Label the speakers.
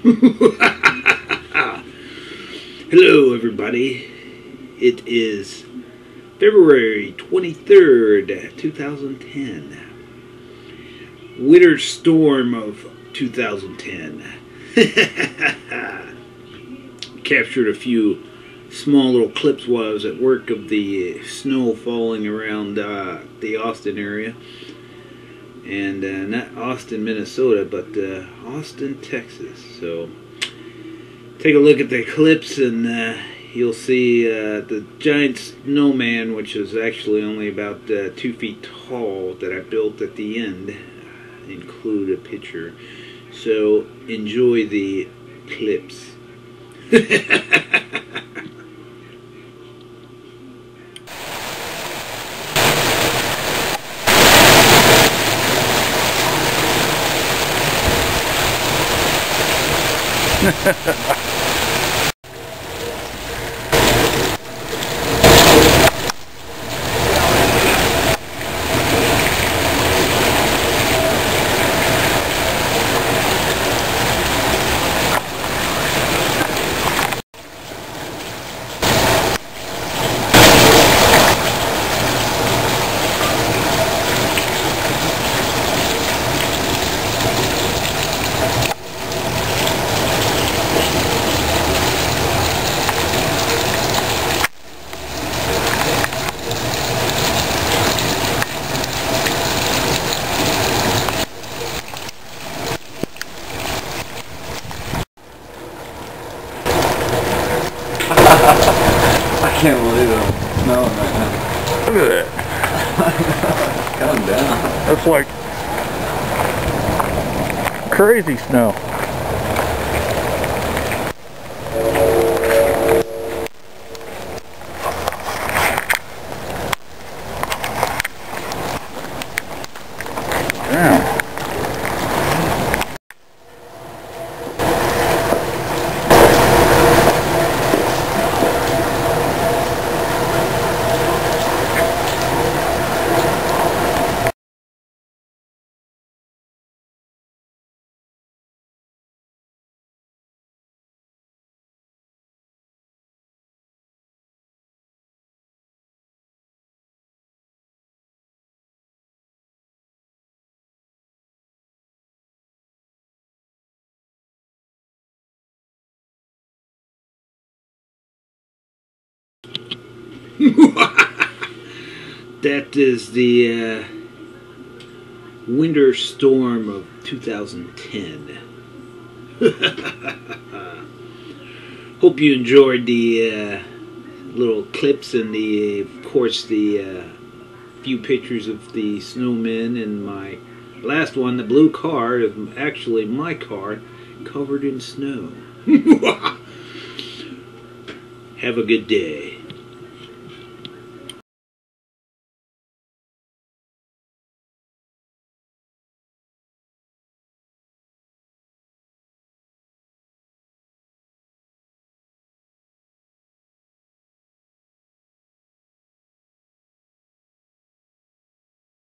Speaker 1: Hello everybody, it is February 23rd, 2010, winter storm of 2010. Captured a few small little clips while I was at work of the snow falling around the Austin area. And not Austin, Minnesota, but Austin, Texas. So take a look at the clips and you'll see the giant snowman, which is actually only about 2 feet tall, that I built at the end. Include a picture. So enjoy the clips.
Speaker 2: I can't believe it. No, right now.
Speaker 3: Look at that.
Speaker 2: Calm down.
Speaker 3: That's like crazy snow. Damn.
Speaker 1: That is the winter storm of 2010. Hope you enjoyed the little clips and of course, the few pictures of the snowmen, and my last one, the blue car, is actually my car, covered in snow. Have a good day.